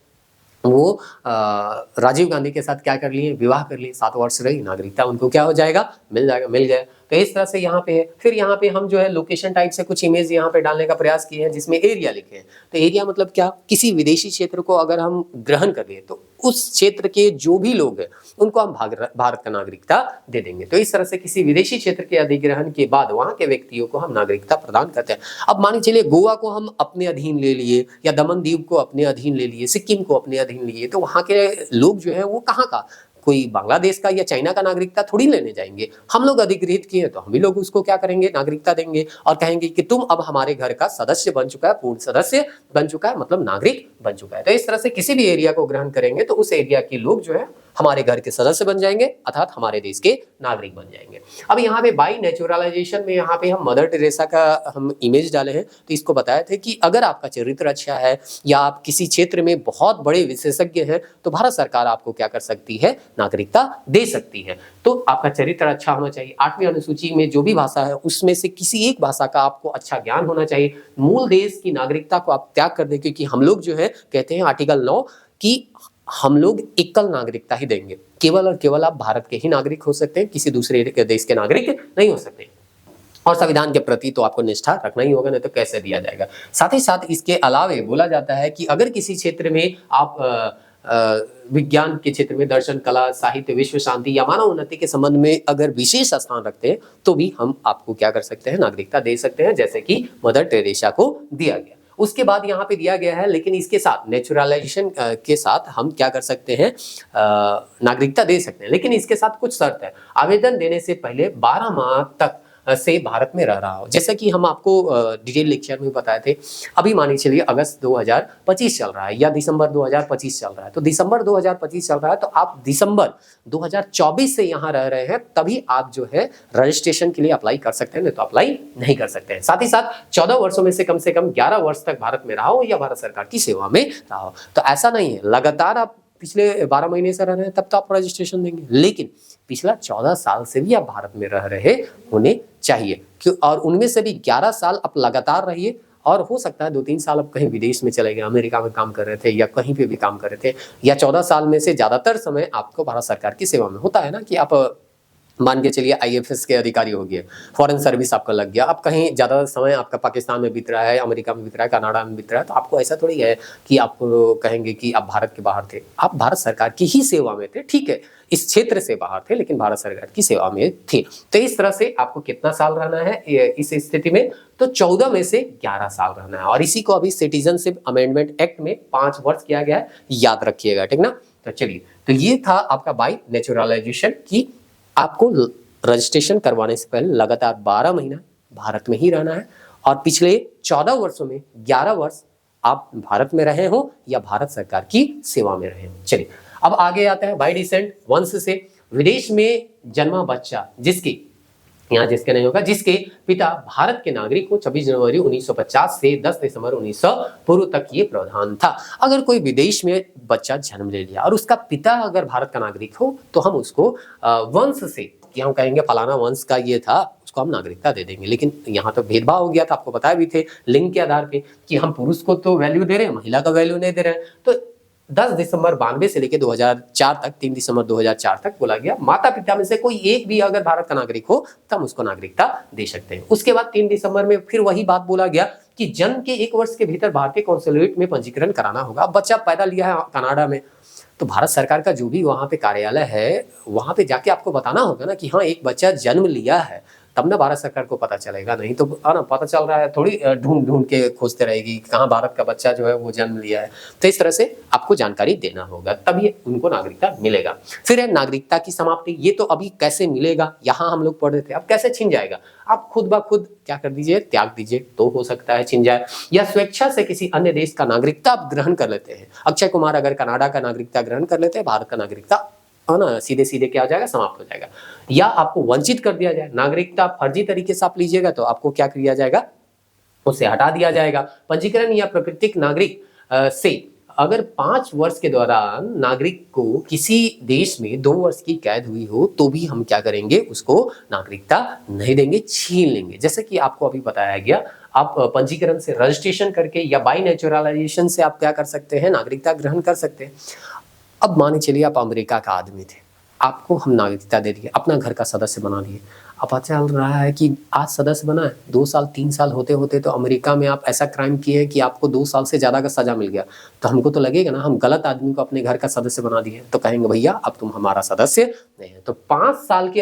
S1: वो राजीव गांधी के साथ क्या कर लिए, विवाह कर लिए, 7 वर्ष रही, नागरिकता उनको क्या हो जाएगा, मिल गया। तो इस तरह से यहाँ पे है। फिर यहाँ पे हम जो है लोकेशन टाइप से कुछ इमेज यहाँ पे डालने का प्रयास किए हैं जिसमें एरिया लिखे हैं। तो एरिया मतलब क्या, किसी विदेशी क्षेत्र को अगर हम ग्रहण कर लिए तो उस क्षेत्र के जो भी लोग हैं उनको हम भारत का नागरिकता दे देंगे। तो इस तरह से किसी विदेशी क्षेत्र के अधिग्रहण के बाद वहां के व्यक्तियों को हम नागरिकता प्रदान करते हैं। अब मानिए चलिए गोवा को हम अपने अधीन ले लिए या दमन दीव को अपने अधीन ले लिए, सिक्किम को अपने अधीन लिए, तो वहां के लोग जो है वो कहाँ का, कोई बांग्लादेश का या चाइना का नागरिकता थोड़ी लेने जाएंगे। हम लोग अधिग्रहित किए तो हम भी लोग उसको क्या करेंगे, नागरिकता देंगे और कहेंगे कि तुम अब हमारे घर का सदस्य बन चुका है, पूर्ण सदस्य बन चुका है, मतलब नागरिक बन चुका है। तो इस तरह से किसी भी एरिया को ग्रहण करेंगे तो उस एरिया के लोग जो है हमारे घर के सदस्य बन जाएंगे, अर्थात हमारे देश के नागरिक बन जाएंगे। अब यहाँ पे बाई नेचुरलाइजेशन में यहाँ पे हम मदर टेरेसा का हम इमेज डाले हैं। तो इसको बताया था कि अगर आपका चरित्र अच्छा है या आप किसी क्षेत्र में बहुत बड़े विशेषज्ञ हैं तो भारत सरकार आपको क्या कर सकती है, नागरिकता दे सकती है। तो आपका चरित्र अच्छा होना चाहिए। 8वीं अनुसूची में जो भी भाषा है उसमें से किसी एक भाषा का आपको अच्छा ज्ञान होना चाहिए। मूल देश की नागरिकता को आप त्याग कर दें, क्योंकि हम लोग जो है कहते हैं आर्टिकल 9 की हम लोग एकल नागरिकता ही देंगे। केवल और केवल आप भारत के ही नागरिक हो सकते हैं, किसी दूसरे देश के नागरिक नहीं हो सकते। और संविधान के प्रति तो आपको निष्ठा रखना ही होगा, नहीं तो कैसे दिया जाएगा। साथ ही साथ इसके अलावे बोला जाता है कि अगर किसी क्षेत्र में आप विज्ञान के क्षेत्र में दर्शन, कला, साहित्य, विश्व शांति या मानव उन्नति के संबंध में अगर विशेष स्थान रखते हैं तो भी हम आपको क्या कर सकते हैं, नागरिकता दे सकते हैं, जैसे कि मदर टेरेसा को दिया गया। उसके बाद यहाँ पे दिया गया है, लेकिन इसके साथ नेचुरलाइजेशन के साथ हम क्या कर सकते हैं, नागरिकता दे सकते हैं, लेकिन इसके साथ कुछ शर्त है। आवेदन देने से पहले 12 माह तक से भारत में रह रहा हो। जैसा कि हम आपको डिटेल लेक्चर में बताए थे, अभी मानिए चलिए अगस्त 2025 चल रहा है या दिसंबर 2025 चल रहा है, तो दिसंबर 2025 चल रहा है तो आप दिसंबर 2024 से यहाँ रह रहे हैं, तभी आप जो है रजिस्ट्रेशन के लिए अप्लाई कर सकते हैं, नहीं तो अप्लाई नहीं कर सकते हैं। साथ ही साथ 14 वर्षों में से कम 11 वर्ष तक भारत में रहा हो या भारत सरकार की सेवा में रहा हो। तो ऐसा नहीं है लगातार आप पिछले 12 महीने से रह रहे हैं तब तो आप रजिस्ट्रेशन देंगे, लेकिन पिछला 14 साल से भी आप भारत में रह रहे होने चाहिए क्यों, और उनमें से भी 11 साल आप लगातार रहिए, और हो सकता है 2-3 साल आप कहीं विदेश में चले गए, अमेरिका में काम कर रहे थे या कहीं पे भी काम कर रहे थे, या 14 साल में से ज्यादातर समय आपको भारत सरकार की सेवा में होता है ना कि आप मान के चलिए आईएफएस के अधिकारी हो गए, फॉरेन सर्विस आपका लग गया, अब कहीं ज़्यादा समय आपका पाकिस्तान में बीत रहा है, अमेरिका में बीत रहा है, कनाडा में बीत रहा है, तो आपको ऐसा थोड़ी है कि आपको कहेंगे कि आप भारत के बाहर थे, आप भारत सरकार की ही सेवा में थे, ठीक है इस क्षेत्र से बाहर थे लेकिन भारत सरकार की सेवा में थे। तो इस तरह से आपको कितना साल रहना है इस स्थिति में, तो 14 में से 11 साल रहना है, और इसी को अभी सिटीजनशिप अमेंडमेंट एक्ट में 5 वर्ष किया गया है, याद रखिएगा, ठीक ना। तो चलिए, तो ये था आपका बाय नेचुरलाइजेशन की आपको रजिस्ट्रेशन करवाने से पहले लगातार 12 महीना भारत में ही रहना है, और पिछले 14 वर्षों में 11 वर्ष आप भारत में रहे हो या भारत सरकार की सेवा में रहे हो। चलिए अब आगे आता है बाय डिसेंट, वंश से विदेश में जन्मा बच्चा जिसके, यहाँ जिसके नहीं होगा, जिसके पिता भारत के नागरिक हो 26 जनवरी 1950 से 10 दिसंबर 1900 पूर्व तक ये प्रावधान था। अगर कोई विदेश में बच्चा जन्म ले लिया और उसका पिता अगर भारत का नागरिक हो तो हम उसको वंश से, कि हम कहेंगे फलाना वंश का ये था, उसको हम नागरिकता दे देंगे। लेकिन यहाँ तो भेदभाव हो गया था, आपको बताया भी थे लिंग के आधार पे कि हम पुरुष को तो वैल्यू दे रहे हैं, महिला का वैल्यू नहीं दे रहे हैं। तो 10 दिसंबर 92 से लेकर 2004 तक, 3 दिसंबर 2004 तक बोला गया माता पिता में से कोई एक भी अगर भारत का नागरिक हो तो हम उसको नागरिकता दे सकते हैं। उसके बाद 3 दिसंबर में फिर वही बात बोला गया कि जन्म के 1 वर्ष के भीतर भारतीय कॉन्सुलेट में पंजीकरण कराना होगा। अब बच्चा पैदा लिया है कनाडा में, तो भारत सरकार का जो भी वहाँ पे कार्यालय है वहाँ पे जाके आपको बताना होगा ना कि हाँ एक बच्चा जन्म लिया है, तब ना भारत सरकार को पता चलेगा। नहीं तो ना पता चल रहा है थोड़ी ढूंढ ढूंढ के खोजते रहेगी कहाँ भारत का बच्चा जो है वो जन्म लिया है। तो इस तरह से आपको जानकारी देना होगा, तभी उनको नागरिकता मिलेगा। फिर है नागरिकता की समाप्ति, ये तो अभी कैसे मिलेगा यहाँ हम लोग पढ़ रहे थे, अब कैसे छिन जाएगा। आप खुद ब खुद क्या कर दीजिए, त्याग दीजिए, तो हो सकता है छिन जाए, या स्वेच्छा से किसी अन्य देश का नागरिकता आप ग्रहण कर लेते हैं। अक्षय कुमार अगर कनाडा का नागरिकता ग्रहण कर लेते हैं, भारत का नागरिकता है ना सीधे सीधे क्या हो जाएगा, समाप्त हो जाएगा। या आपको वंचित कर दिया जाए, नागरिकता फर्जी तरीके से आप लीजिएगा तो आपको क्या किया जाएगा, उसे हटा दिया जाएगा। पंजीकरण या प्राकृतिक नागरिक से अगर 5 वर्ष के दौरान नागरिक को किसी देश में 2 वर्ष की कैद हुई हो तो भी हम क्या करेंगे, उसको नागरिकता नहीं देंगे, छीन लेंगे। जैसे कि आपको अभी बताया गया, आप पंजीकरण से रजिस्ट्रेशन करके या बाय नेचुरलाइजेशन से आप क्या कर सकते हैं, नागरिकता ग्रहण कर सकते हैं। अब मानिए चलिए आप अमेरिका का आदमी थे, आपको हम नागरिकता दे दिए, अपना घर का सदस्य बना दिए। अब पता चल रहा है कि आज सदस्य बना है, 2 साल 3 साल होते होते तो अमेरिका में आप ऐसा क्राइम किए कि आपको 2 साल से ज़्यादा का सजा मिल गया, तो हमको तो लगेगा ना हम गलत आदमी को अपने घर का सदस्य बना दिए, तो कहेंगे भैया अब तुम हमारा सदस्य नहीं है। तो 5 साल के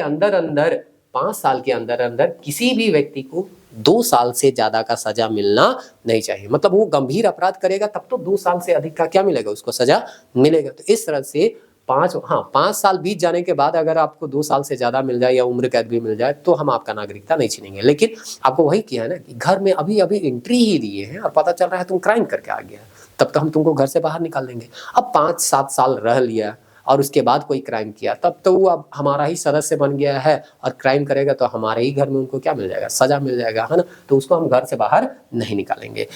S1: अंदर अंदर किसी भी व्यक्ति को 2 साल से ज्यादा का सजा मिलना नहीं चाहिए। मतलब वो गंभीर अपराध करेगा तब तो 2 साल से अधिक का क्या मिलेगा, उसको सजा मिलेगा। तो इस तरह से 5 साल बीत जाने के बाद अगर आपको 2 साल से ज्यादा मिल जाए या उम्र कैद भी मिल जाए तो हम आपका नागरिकता नहीं छीनेंगे। लेकिन आपको वही किया है ना कि घर में अभी अभी एंट्री ही दिए हैं और पता चल रहा है तुम क्राइम करके आ गया, तब तो हम तुमको घर से बाहर निकाल देंगे। अब 5-7 साल रह लिया और उसके बाद कोई क्राइम किया, तब तो वो अब हमारा ही सदस्य बन गया है और क्राइम करेगा तो हमारे ही घर में उनको क्या मिल जाएगा, सजा मिल जाएगा, है ना। तो उसको हम घर से बाहर नहीं निकालेंगे।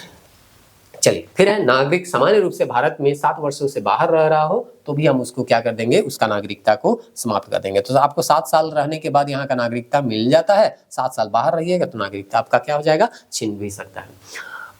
S1: चलिए फिर है नागरिक सामान्य रूप से भारत में 7 वर्षों से बाहर रह रहा हो तो भी हम उसको क्या कर देंगे, उसका नागरिकता को समाप्त कर देंगे। तो आपको 7 साल रहने के बाद यहाँ का नागरिकता मिल जाता है, 7 साल बाहर रहिएगा तो नागरिकता आपका क्या हो जाएगा, छिन भी सकता है।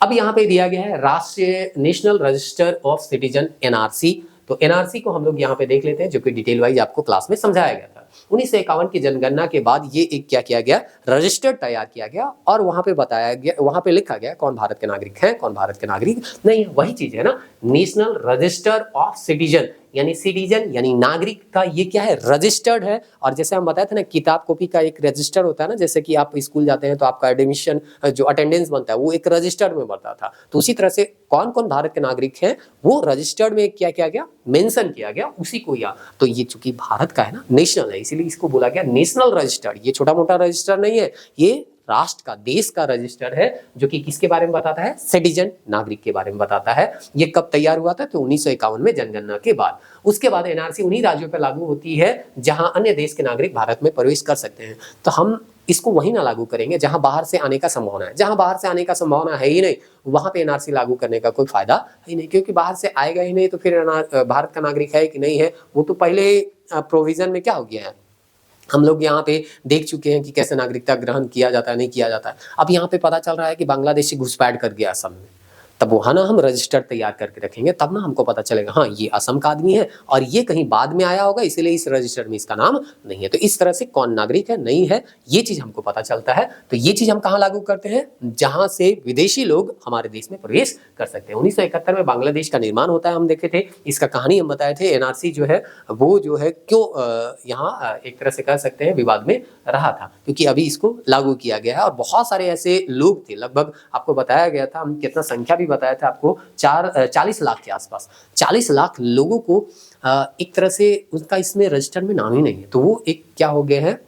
S1: अब यहाँ पे दिया गया है राष्ट्रीय national register of citizen NRC. तो एनआरसी को हम लोग यहाँ पे देख लेते हैं, जो कि डिटेल वाइज आपको क्लास में समझाया गया था। 1951 की जनगणना के बाद ये एक क्या किया गया, रजिस्टर तैयार किया गया और वहां पे बताया गया, वहां पे लिखा गया कौन भारत के नागरिक हैं, कौन भारत के नागरिक नहीं है। वही चीज है ना, नेशनल रजिस्टर ऑफ सिटीजन यानी सिटीजन यानी नागरिकता, ये क्या है, रजिस्टर्ड है। और जैसे हम बताए थे ना, किताब कॉपी का एक रजिस्टर होता है ना, जैसे कि आप स्कूल जाते हैं तो आपका एडमिशन जो अटेंडेंस बनता है वो एक रजिस्टर में बनता था, तो उसी तरह से कौन कौन भारत के नागरिक हैं वो रजिस्टर्ड में क्या किया गया, मेंशन किया गया उसी को। या तो ये चूंकि भारत का है ना, नेशनल है, इसीलिए इसको बोला गया नेशनल रजिस्टर्ड। ये छोटा मोटा रजिस्टर नहीं है, ये राष्ट्र का, देश का रजिस्टर है, जो कि किसके बारे में बताता है, सिटीजन, नागरिक के बारे में बताता है। ये कब तैयार हुआ था, तो 1951 में जनगणना के बाद। उसके बाद एनआरसी उन्हीं राज्यों पर लागू होती है जहां अन्य देश के नागरिक भारत में प्रवेश कर सकते हैं। तो हम इसको वही ना लागू करेंगे जहां बाहर से आने का संभावना है। जहां बाहर से आने का संभावना है ही नहीं, वहां पे एनआरसी लागू करने का कोई फायदा ही नहीं, क्योंकि बाहर से आएगा ही नहीं, तो फिर भारत का नागरिक है कि नहीं है, वो तो पहले प्रोविजन में क्या हो गया है। हम लोग यहाँ पे देख चुके हैं कि कैसे नागरिकता ग्रहण किया जाता है, नहीं किया जाता है। अब यहाँ पे पता चल रहा है कि बांग्लादेशी घुसपैठ कर गया असम में, तब वहाँ ना हम रजिस्टर तैयार करके रखेंगे, तब ना हमको पता चलेगा हाँ ये असम का आदमी है और ये कहीं बाद में आया होगा, इसीलिए इस रजिस्टर में इसका नाम नहीं है। तो इस तरह से कौन नागरिक है, नहीं है, ये चीज हमको पता चलता है। तो ये चीज हम कहाँ लागू करते हैं, जहां से विदेशी लोग हमारे देश में प्रवेश कर सकते हैं। 1971 में बांग्लादेश का निर्माण होता है, हम देखे थे, इसका कहानी हम बताए थे। एनआरसी जो है वो जो है क्यों यहाँ एक तरह से कह सकते हैं विवाद में रहा था, क्योंकि अभी इसको लागू किया गया है। और बहुत सारे ऐसे लोग थे, लगभग आपको बताया गया था, हम कितना संख्या भी बताया था आपको, 40 लाख के आसपास, 40 लाख लोगों को एक तरह से उनका इसमें रजिस्टर में नाम ही नहीं है। तो वो एक क्या हो गए हैं,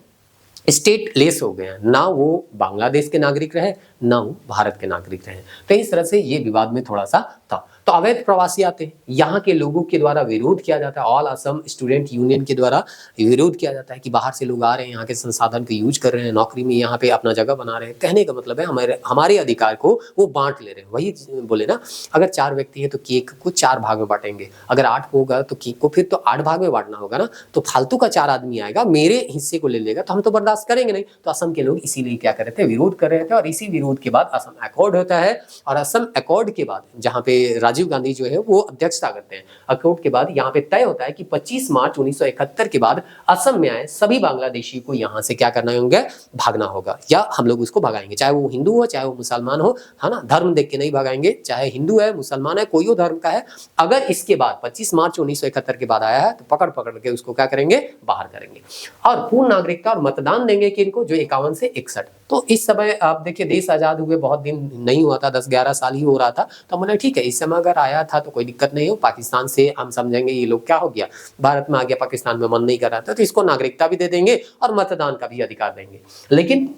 S1: स्टेट लेस हो गए हैं, ना वो बांग्लादेश के नागरिक रहे ना वो भारत के नागरिक रहे। तो इस तरह से ये विवाद में थोड़ा सा था। तो अवैध प्रवासी आते हैं, यहाँ के लोगों के द्वारा विरोध किया जाता है, ऑल असम स्टूडेंट यूनियन के द्वारा विरोध किया जाता है कि बाहर से लोग आ रहे हैं, यहाँ के संसाधन को यूज कर रहे हैं, नौकरी में यहाँ पे अपना जगह बना रहे हैं। कहने का मतलब है हमारे अधिकार को वो बांट ले रहे हैं। वही बोले ना, अगर 4 व्यक्ति है तो केक को 4 भाग में बांटेंगे, अगर 8 होगा तो केक को फिर तो 8 भाग में बांटना होगा ना। तो फालतू का 4 आदमी आएगा, मेरे हिस्से को ले लेगा, तो हम तो बर्दाश्त करेंगे नहीं। तो असम के लोग इसीलिए क्या कर रहे थे, विरोध कर रहे थे। और इसी विरोध के बाद असम अकॉर्ड होता है, और असम अकॉर्ड के बाद जहाँ पे राजीव गांधी जो है वो अध्यक्षता करते हैं, अकॉर्ड के बाद यहाँ पे तय होता है कि 25 मार्च 1971 के बाद असम में आए सभी बांग्लादेशी को यहाँ से क्या करना होगा, भागना होगा, या हम लोग उसको भगाएंगे, चाहे वो हिंदू हो चाहे वो मुसलमान हो, है ना, धर्म देख के नहीं भगाएंगे, चाहे हिंदू है मुसलमान है कोई धर्म का है। अगर इसके बाद 25 मार्च 1971 के बाद आया है तो पकड़ पकड़ के उसको क्या करेंगे, बाहर करेंगे। और पूर्ण नागरिकता और मतदान देंगे किनको, जो 51 से 61। तो इस समय आप देखिए देश आजाद हुए बहुत दिन नहीं हुआ था, 10-11 साल ही हो रहा था। तो हमने ठीक है, इस समय अगर आया था तो कोई दिक्कत नहीं हो, पाकिस्तान से हम समझेंगे ये लोग क्या हो गया, भारत में आ गया, पाकिस्तान में मन नहीं कर रहा था, तो इसको नागरिकता भी दे देंगे और मतदान का भी अधिकार देंगे। लेकिन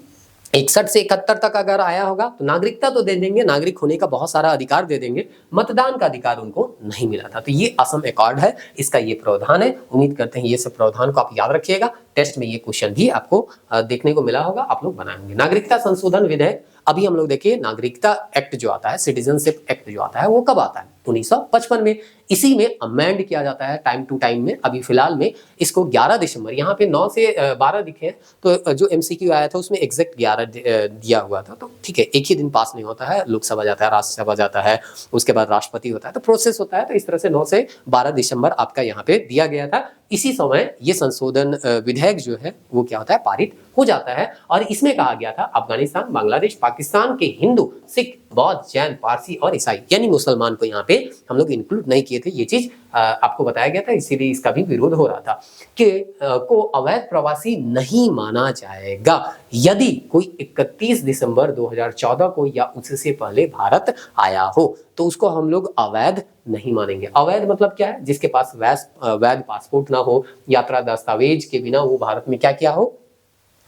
S1: 61 से 71 तक अगर आया होगा तो नागरिकता तो दे देंगे, नागरिक होने का बहुत सारा अधिकार दे देंगे, मतदान का अधिकार उनको नहीं मिला था। तो ये असम अकॉर्ड है, इसका ये प्रावधान है। उम्मीद करते हैं ये सब प्रावधान को आप याद रखिएगा, टेस्ट में ये क्वेश्चन भी आपको देखने को मिला होगा, आप लोग बनाएंगे। नागरिकता संशोधन विधेयक, अभी हम लोग देखिए नागरिकता एक्ट जो आता है, सिटीजनशिप एक्ट जो आता है, वो कब आता है, 1955 में। इसी में अमेंड किया जाता है टाइम टू टाइम में। अभी फिलहाल में इसको 11 दिसंबर, यहाँ पे 9 से 12 दिखे हैं, तो जो MCQ आया था उसमें एग्जैक्ट 11 दिया हुआ था। तो ठीक है, एक ही दिन पास नहीं होता है, लोकसभा जाता है, राज्यसभा जाता है, उसके बाद राष्ट्रपति होता है, तो प्रोसेस होता है। तो इस तरह से 9 से 12 दिसंबर आपका यहाँ पे दिया गया था। इसी समय ये संशोधन विधेयक जो है वो क्या होता है, पारित हो जाता है। और इसमें कहा गया था अफगानिस्तान, बांग्लादेश, पाकिस्तान के हिंदू, सिख, बौद्ध, जैन, पारसी और ईसाई यानी मुसलमान को यहाँ पे हम लोग इंक्लूड नहीं किए थे। ये चीज आपको बताया गया था, इसीलिए इसका भी विरोध हो रहा था कि को अवैध प्रवासी नहीं माना जाएगा यदि कोई 31 दिसंबर 2014 को या उससे पहले भारत आया हो, तो उसको हम लोग अवैध नहीं मानेंगे। अवैध मतलब क्या है, जिसके पास वैध पासपोर्ट ना हो, यात्रा दस्तावेज के बिना वो भारत में क्या किया हो,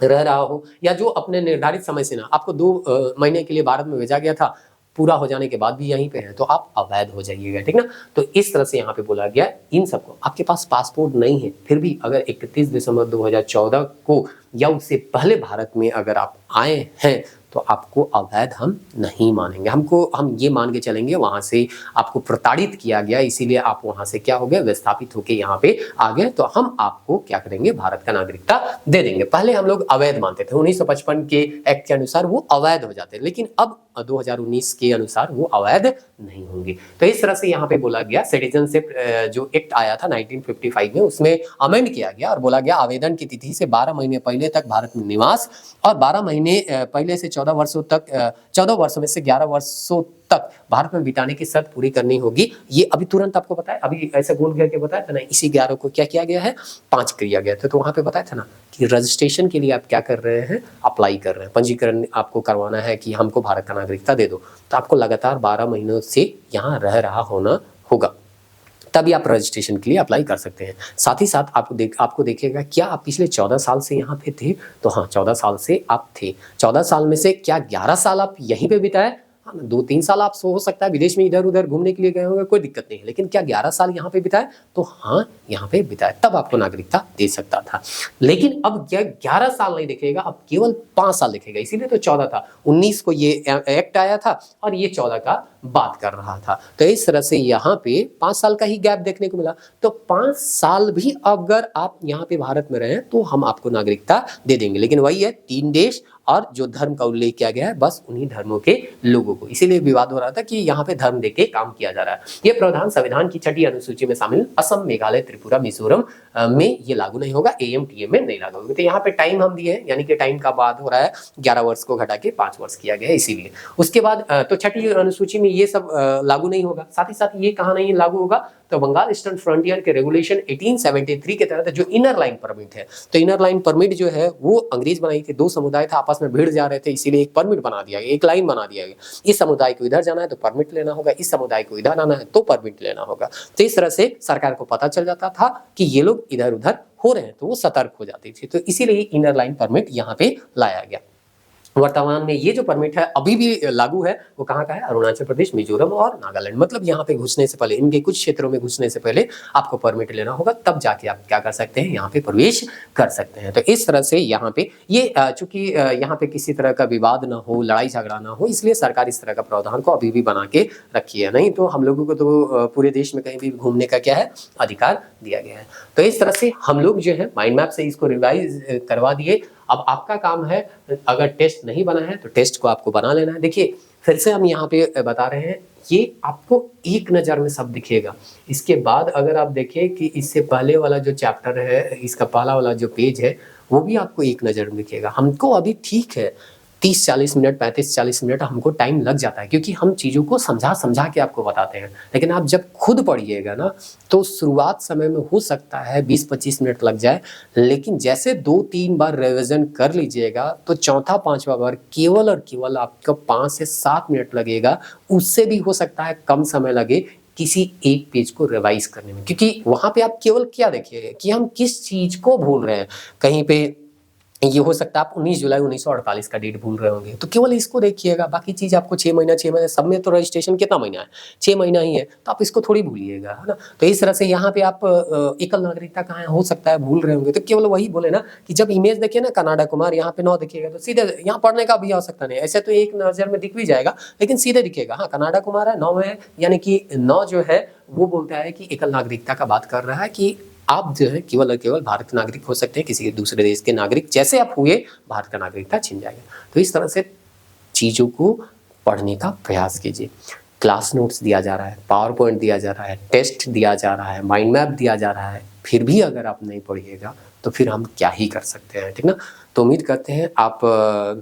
S1: रह रहा हो, या जो अपने निर्धारित समय से ना, आपको 2 महीने के लिए भारत में भेजा गया था, पूरा हो जाने के बाद भी यहीं पे है, तो आप अवैध हो जाइएगा, ठीक ना। तो इस तरह से यहाँ पे बोला गया इन सबको, आपके पास पासपोर्ट नहीं है फिर भी अगर 31 दिसंबर 2014 को या उससे पहले भारत में अगर आप आए हैं तो आपको अवैध हम नहीं मानेंगे। हम ये मान के चलेंगे वहां से आपको प्रताड़ित किया गया, इसीलिए आप वहां से क्या हो गए, विस्थापित होके यहाँ पे आ गए, तो हम आपको क्या करेंगे, भारत का नागरिकता दे देंगे। पहले हम लोग अवैध मानते थे, 1955 के एक्ट के अनुसार वो अवैध हो जाते, लेकिन अब 2019 के अनुसार वो अवैध नहीं होंगे। तो इस तरह से यहाँ पे बोला गया सिटीजनशिप जो एक्ट आया था 1955 में, उसमें अमेंड किया गया और बोला गया आवेदन की तिथि से 12 महीने पहले तक भारत में निवास और 12 महीने पहले से 14 14 वर्षों में से 11 वर्षों तक भारत में बिताने की शर्त पूरी करनी होगी। ये अभी तुरंत आपको बताया, अभी ऐसे गोल करके बताया था ना, इसी 11 को क्या किया गया है, 5 किया गया था। तो वहां पे बताया था ना कि रजिस्ट्रेशन के लिए आप क्या कर रहे हैं, अप्लाई कर रहे हैं, पंजीकरण आपको करवाना है कि हमको भारत का नागरिकता दे दो। तो आपको लगातार 12 महीनों से यहाँ रह रहा होना होगा, तभी आप रजिस्ट्रेशन के लिए अप्लाई कर सकते हैं। साथ ही साथ आपको देखिएगा क्या आप पिछले 14 साल से यहाँ पे थे, तो हाँ 14 साल से आप थे। 14 साल में से क्या 11 साल आप यहीं पे बिताए, हाँ 2-3 साल आप हो सकता है विदेश में इधर उधर घूमने के लिए गए होंगे, कोई दिक्कत नहीं है, लेकिन क्या 11 साल यहाँ पे बिताए, तो हाँ यहाँ पे बिताए, तब आपको नागरिकता दे सकता था। लेकिन अब क्या 11 साल नहीं दिखेगा, अब केवल 5 साल दिखेगा। इसीलिए तो 14 था, 19 को ये एक्ट आया था और ये 14 का बात कर रहा था। तो इस तरह से यहाँ पे 5 साल का ही गैप देखने को मिला। तो 5 साल भी अगर आप यहाँ पे भारत में रहे तो हम आपको नागरिकता दे देंगे। लेकिन वही है, 3 देश और जो धर्म का उल्लेख किया गया है, बस उन्हीं धर्मों के लोगों को। इसीलिए विवाद हो रहा था कि यहाँ पे धर्म देके काम किया जा रहा है। ये प्रावधान संविधान की 6ठी अनुसूची में शामिल असम, मेघालय, त्रिपुरा, मिजोरम में ये लागू नहीं होगा, AMTM में नहीं लागू होगा। तो यहाँ पे टाइम हम दिए हैं, यानी कि टाइम का बात हो रहा है, 11 वर्ष को घटा के 5 वर्ष किया गया है, इसीलिए। उसके बाद तो 6ठी अनुसूची में ये सब लागू नहीं होगा। साथ ही साथ ये कहाँ नहीं लागू होगा, तो बंगाल ईस्टर्न फ्रंटियर के रेगुलेशन 1873 के तहत जो इनर लाइन परमिट है, तो इनर लाइन परमिट जो है वो अंग्रेज बनाई थी। 2 समुदाय था, आपस में भिड़ जा रहे थे, इसीलिए एक परमिट बना दिया गया, एक लाइन बना दिया गया। इस समुदाय को इधर जाना है तो परमिट लेना होगा, इस समुदाय को इधर आना है तो परमिट लेना होगा। तो इस तरह से सरकार को पता चल जाता था कि ये लोग इधर उधर हो रहे हैं, तो वो सतर्क हो जाती थी। तो इसीलिए इनर लाइन परमिट यहाँ पे लाया गया। वर्तमान में ये जो परमिट है अभी भी लागू है, वो कहाँ का है, अरुणाचल प्रदेश, मिजोरम और नागालैंड। मतलब यहाँ पे घुसने से पहले, इनके कुछ क्षेत्रों में घुसने से पहले आपको परमिट लेना होगा, तब जाके आप क्या कर सकते हैं, यहाँ पे प्रवेश कर सकते हैं। तो इस तरह से यहाँ पे ये चूंकि यहाँ पे किसी तरह का विवाद ना हो, लड़ाई झगड़ा ना हो, इसलिए सरकार इस तरह का प्रावधान को अभी भी बना के रखी है। नहीं तो हम लोगों को तो पूरे देश में कहीं भी घूमने का क्या है, अधिकार दिया गया है। तो इस तरह से हम लोग जो है माइंड मैप से इसको रिवाइज करवा दिए। अब आपका काम है, अगर टेस्ट नहीं बना है तो टेस्ट को आपको बना लेना है। देखिए फिर से हम यहाँ पे बता रहे हैं, ये आपको एक नज़र में सब दिखेगा। इसके बाद अगर आप देखें कि इससे पहले वाला जो चैप्टर है, इसका पहला वाला जो पेज है, वो भी आपको एक नज़र में दिखेगा। हमको अभी ठीक है 30-40 मिनट, 35-40 मिनट हमको टाइम लग जाता है, क्योंकि हम चीज़ों को समझा के आपको बताते हैं। लेकिन आप जब खुद पढ़िएगा ना, तो शुरुआत समय में हो सकता है 20-25 मिनट लग जाए, लेकिन जैसे 2-3 बार रिवीजन कर लीजिएगा तो चौथा 5वां बार केवल और केवल आपका 5 से 7 मिनट लगेगा। उससे भी हो सकता है कम समय लगे किसी एक पेज को रिवाइज करने में, क्योंकि वहाँ पे आप केवल क्या देखिएगा कि हम किस चीज़ को भूल रहे हैं। कहीं पे ये हो सकता है आप 19 जुलाई 1948 का डेट भूल रहे होंगे, तो केवल इसको देखिएगा। बाकी चीज़ आपको 6 महीना सब में तो रजिस्ट्रेशन कितना महीना है, 6 महीना ही है, तो आप इसको थोड़ी भूलिएगा, है ना। तो इस तरह से यहाँ पे आप एकल नागरिकता कहाँ है, हो सकता है भूल रहे होंगे, तो केवल वही बोले ना कि जब इमेज देखिए ना कनाडा कुमार, यहाँ पे 9 दिखेगा तो सीधे यहाँ पढ़ने का भी आवश्यकता नहीं, ऐसे तो एक नज़र में दिख भी जाएगा, लेकिन सीधे दिखेगा हाँ कनाडा कुमार है, 9 है, यानी कि 9 जो है वो बोलता है कि एकल नागरिकता का बात कर रहा है कि आप जो है केवल और केवल भारत के नागरिक हो सकते हैं, किसी दूसरे देश के नागरिक जैसे आप हुए भारत का नागरिकता छिन जाएगा। तो इस तरह से चीज़ों को पढ़ने का प्रयास कीजिए। क्लास नोट्स दिया जा रहा है, पावर पॉइंट दिया जा रहा है, टेस्ट दिया जा रहा है, माइंड मैप दिया जा रहा है, फिर भी अगर आप नहीं पढ़िएगा तो फिर हम क्या ही कर सकते हैं, ठीक ना। तो उम्मीद करते हैं आप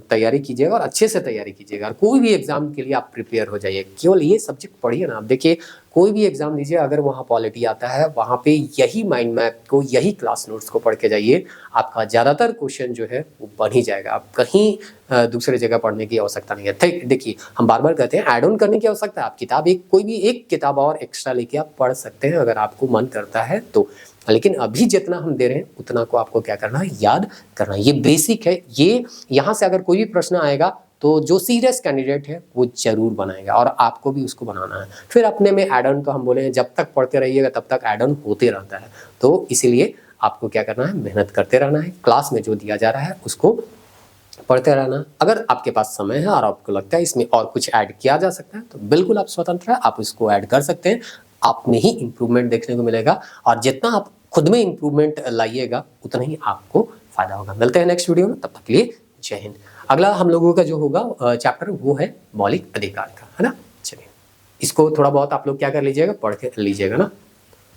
S1: तैयारी कीजिएगा और अच्छे से तैयारी कीजिएगा, और कोई भी एग्जाम के लिए आप प्रिपेयर हो जाइए। केवल ये सब्जेक्ट पढ़िए ना। आप देखिए कोई भी एग्जाम दीजिए, अगर वहाँ पॉलिटी आता है, वहाँ पे यही माइंड मैप को, यही क्लास नोट्स को पढ़ के जाइए, आपका ज़्यादातर क्वेश्चन जो है वो बन ही जाएगा। आप कहीं दूसरे जगह पढ़ने की आवश्यकता नहीं है। देखिए हम बार बार कहते हैं ऐड ऑन करने की आवश्यकता है। आप किताब कोई भी एक किताब और एक्स्ट्रा लेके आप पढ़ सकते हैं अगर आपको मन करता है तो, लेकिन अभी जितना हम दे रहे हैं उतना को आपको क्या करना है, याद करना है। ये बेसिक है। ये यहाँ से अगर कोई भी प्रश्न आएगा तो जो सीरियस कैंडिडेट है वो जरूर बनाएगा, और आपको भी उसको बनाना है। फिर अपने में ऐड ऑन तो हम बोले हैं जब तक पढ़ते रहिएगा तब तक ऐड ऑन होते रहता है। तो इसीलिए आपको क्या करना है, मेहनत करते रहना है। क्लास में जो दिया जा रहा है उसको पढ़ते रहना। अगर आपके पास समय है और आपको लगता है इसमें और कुछ ऐड किया जा सकता है तो बिल्कुल आप स्वतंत्र है, आप इसको ऐड कर सकते हैं। आप में ही इम्प्रूवमेंट देखने को मिलेगा, और जितना आप खुद में इम्प्रूवमेंट लाइएगा उतना ही आपको फायदा होगा। मिलते हैं नेक्स्ट वीडियो में, तब तक के लिए जय हिंद। अगला हम लोगों का जो होगा चैप्टर वो है मौलिक अधिकार का, है ना। चलिए इसको थोड़ा बहुत आप लोग क्या कर लीजिएगा, पढ़ के लीजिएगा ना।